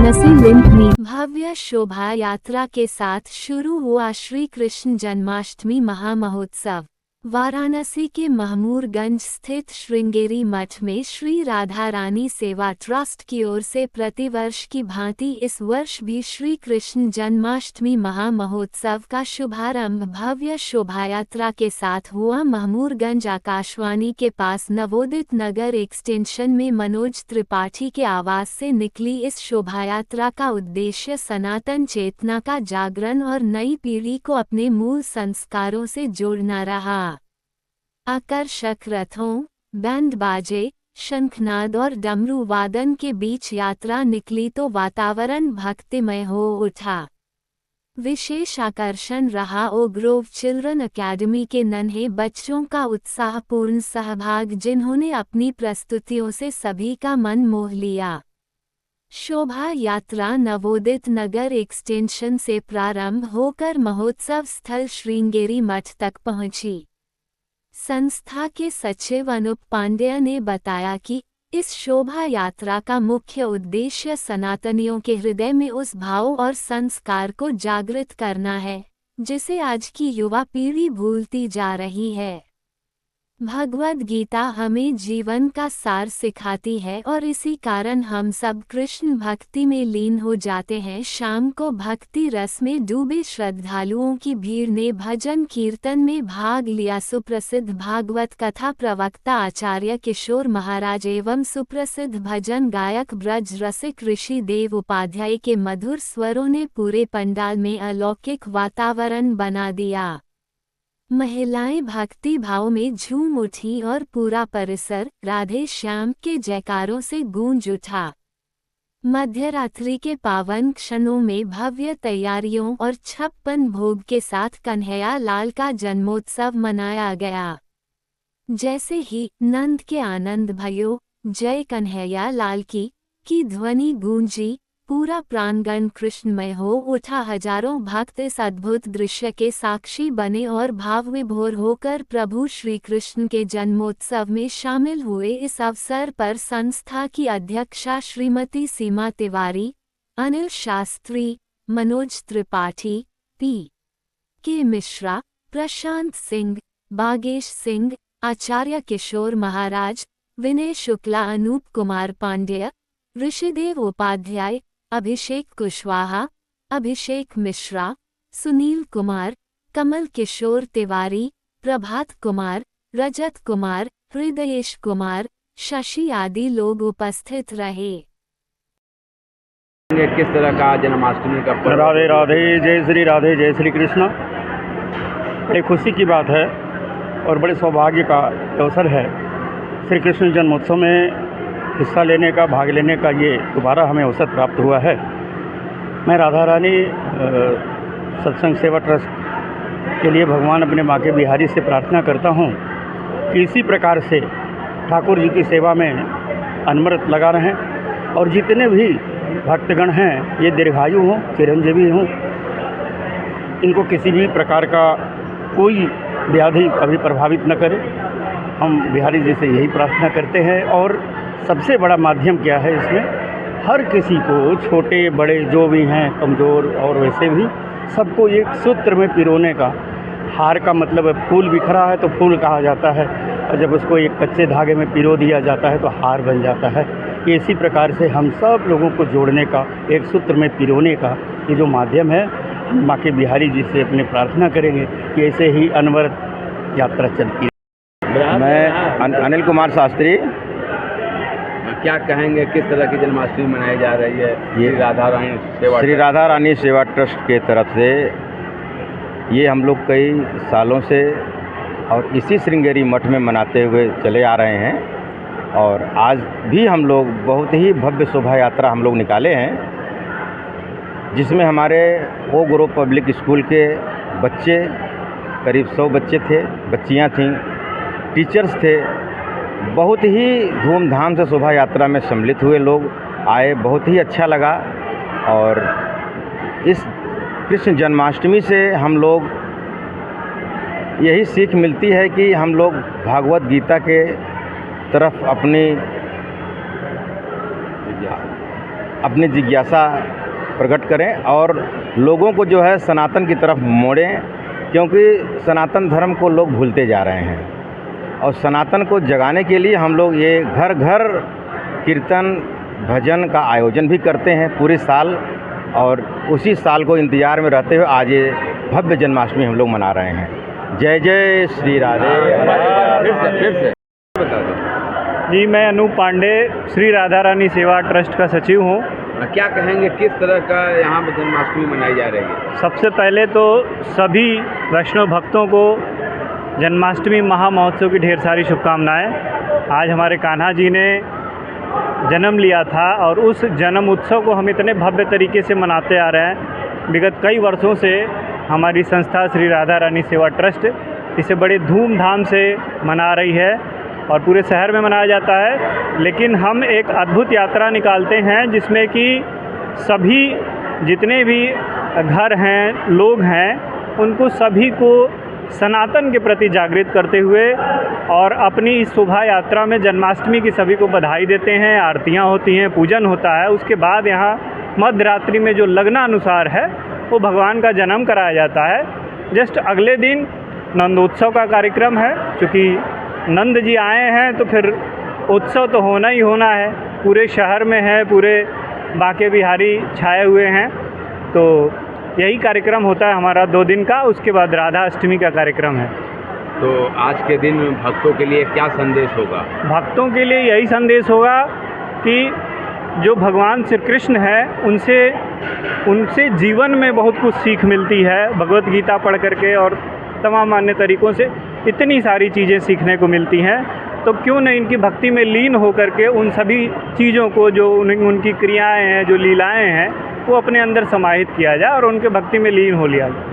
Varanasi link में भव्य शोभा यात्रा के साथ शुरू हुआ श्री कृष्ण जन्माष्टमी महामहोत्सव। वाराणसी के महमूरगंज स्थित श्रृंगेरी मठ में श्री राधा रानी सेवा ट्रस्ट की ओर से प्रतिवर्ष की भांति इस वर्ष भी श्री कृष्ण जन्माष्टमी महामहोत्सव का शुभारंभ भव्य शोभायात्रा के साथ हुआ। महमूरगंज आकाशवाणी के पास नवोदित नगर एक्सटेंशन में मनोज त्रिपाठी के आवास से निकली इस शोभायात्रा का उद्देश्य सनातन चेतना का जागरण और नई पीढ़ी को अपने मूल संस्कारों से जोड़ना रहा। आकर्षक रथों, बैंड बाजे, शंखनाद और डमरू वादन के बीच यात्रा निकली तो वातावरण भक्तिमय हो उठा। विशेष आकर्षण रहा ओ ग्रोव चिल्ड्रन अकेडमी के नन्हे बच्चों का उत्साहपूर्ण सहभाग, जिन्होंने अपनी प्रस्तुतियों से सभी का मन मोह लिया। शोभा यात्रा नवोदित नगर एक्सटेंशन से प्रारंभ होकर महोत्सव स्थल श्रृंगेरी मठ तक पहुंची। संस्था के सचिव अनूप पांडेय ने बताया कि इस शोभा यात्रा का मुख्य उद्देश्य सनातनियों के हृदय में उस भाव और संस्कार को जागृत करना है जिसे आज की युवा पीढ़ी भूलती जा रही है। भगवद गीता हमें जीवन का सार सिखाती है और इसी कारण हम सब कृष्ण भक्ति में लीन हो जाते हैं। शाम को भक्ति रस में डूबे श्रद्धालुओं की भीड़ ने भजन कीर्तन में भाग लिया। सुप्रसिद्ध भागवत कथा प्रवक्ता आचार्य किशोर महाराज एवं सुप्रसिद्ध भजन गायक ब्रज रसिक ऋषि देव उपाध्याय के मधुर स्वरों ने पूरे पंडाल में अलौकिक वातावरण बना दिया। महिलाएं भक्ति भाव में झूम उठी और पूरा परिसर राधे श्याम के जयकारों से गूंज उठा। मध्यरात्रि के पावन क्षणों में भव्य तैयारियों और 56 भोग के साथ कन्हैया लाल का जन्मोत्सव मनाया गया। जैसे ही नंद के आनंद भयो जय कन्हैया लाल की ध्वनि गूंजी, पूरा प्रांगण कृष्णमय हो उठा। हजारों भक्त इस अद्भुत दृश्य के साक्षी बने और भाव विभोर होकर प्रभु श्री कृष्ण के जन्मोत्सव में शामिल हुए। इस अवसर पर संस्था की अध्यक्षा श्रीमती सीमा तिवारी, अनिल शास्त्री, मनोज त्रिपाठी, पी.के. मिश्रा, प्रशांत सिंह, बागेश सिंह, आचार्य किशोर महाराज, विनय शुक्ला, अनूप कुमार पांडेय, ऋषिदेव उपाध्याय, अभिषेक कुशवाहा, अभिषेक मिश्रा, सुनील कुमार, कमल किशोर तिवारी, प्रभात कुमार, रजत कुमार, हृदयेश कुमार, शशि आदि लोग उपस्थित रहे। किस तरह का जन्माष्टमी का पर्व? राधे राधे, जय श्री कृष्ण। बड़ी खुशी की बात है और बड़े सौभाग्य का अवसर है। श्री कृष्ण जन्मोत्सव में हिस्सा लेने का, भाग लेने का ये दोबारा हमें अवसर प्राप्त हुआ है। मैं राधा रानी सत्संग सेवा ट्रस्ट के लिए भगवान अपने माँ के बिहारी से प्रार्थना करता हूँ कि इसी प्रकार से ठाकुर जी की सेवा में अनवरत लगा रहें और जितने भी भक्तगण हैं ये दीर्घायु हों, चिरंजीवी हों, इनको किसी भी प्रकार का कोई व्याधि कभी प्रभावित न करे। हम बिहारी जी से यही प्रार्थना करते हैं। और सबसे बड़ा माध्यम क्या है इसमें, हर किसी को, छोटे बड़े जो भी हैं, कमज़ोर और वैसे भी, सबको एक सूत्र में पिरोने का। हार का मतलब है फूल बिखरा है तो फूल कहा जाता है, और जब उसको एक कच्चे धागे में पिरो दिया जाता है तो हार बन जाता है। इसी प्रकार से हम सब लोगों को जोड़ने का, एक सूत्र में पिरोने का ये जो माध्यम है, माँ के बिहारी जी से अपने प्रार्थना करेंगे कि ऐसे ही अनवरत यात्रा चलती है। मैं अनिल कुमार शास्त्री। क्या कहेंगे, किस तरह की जन्माष्टमी मनाई जा रही है? ये श्री राधा रानी सेवा ट्रस्ट के तरफ से ये हम लोग कई सालों से और इसी श्रृंगेरी मठ में मनाते हुए चले आ रहे हैं। और आज भी हम लोग बहुत ही भव्य शोभा यात्रा हम लोग निकाले हैं, जिसमें हमारे ओ ग्रोव पब्लिक स्कूल के बच्चे, करीब 100 बच्चे थे, बच्चियां थीं, टीचर्स थे। बहुत ही धूमधाम से शोभा यात्रा में सम्मिलित हुए लोग आए, बहुत ही अच्छा लगा। और इस कृष्ण जन्माष्टमी से हम लोग यही सीख मिलती है कि हम लोग भागवत गीता के तरफ अपनी अपनी जिज्ञासा प्रकट करें और लोगों को जो है सनातन की तरफ मोड़ें, क्योंकि सनातन धर्म को लोग भूलते जा रहे हैं। और सनातन को जगाने के लिए हम लोग ये घर घर कीर्तन भजन का आयोजन भी करते हैं पूरे साल, और उसी साल को इंतज़ार में रहते हुए आज ये भव्य जन्माष्टमी हम लोग मना रहे हैं। जय जय श्री राधे। फिर से बता दो। जी, मैं अनूप पांडे श्री राधा रानी सेवा ट्रस्ट का सचिव हूँ। क्या कहेंगे, किस तरह का यहाँ पर जन्माष्टमी मनाई जा रही है? सबसे पहले तो सभी वैष्णव भक्तों को जन्माष्टमी महामहोत्सव की ढेर सारी शुभकामनाएं। आज हमारे कान्हा जी ने जन्म लिया था और उस जन्म उत्सव को हम इतने भव्य तरीके से मनाते आ रहे हैं। विगत कई वर्षों से हमारी संस्था श्री राधा रानी सेवा ट्रस्ट इसे बड़े धूमधाम से मना रही है और पूरे शहर में मनाया जाता है। लेकिन हम एक अद्भुत यात्रा निकालते हैं जिसमें कि सभी जितने भी घर हैं, लोग हैं, उनको सभी को सनातन के प्रति जागृत करते हुए और अपनी इस शोभा यात्रा में जन्माष्टमी की सभी को बधाई देते हैं। आरतियाँ होती हैं, पूजन होता है। उसके बाद यहाँ मध्य रात्रि में जो लग्नानुसार है वो भगवान का जन्म कराया जाता है। जस्ट अगले दिन नंदोत्सव का कार्यक्रम है। चूँकि नंद जी आए हैं तो फिर उत्सव तो होना ही होना है। पूरे शहर में है, पूरे बांके बिहारी छाए हुए हैं। तो यही कार्यक्रम होता है हमारा 2 दिन का। उसके बाद राधा अष्टमी का कार्यक्रम है। तो आज के दिन भक्तों के लिए क्या संदेश होगा? भक्तों के लिए यही संदेश होगा कि जो भगवान श्री कृष्ण है उनसे जीवन में बहुत कुछ सीख मिलती है। भगवत गीता पढ़ करके और तमाम अन्य तरीक़ों से इतनी सारी चीज़ें सीखने को मिलती हैं। तो क्यों न इनकी भक्ति में लीन होकर के उन सभी चीज़ों को जो उनकी क्रियाएं हैं, जो लीलाएं हैं, वो अपने अंदर समाहित किया जाए और उनके भक्ति में लीन हो लिया जाए।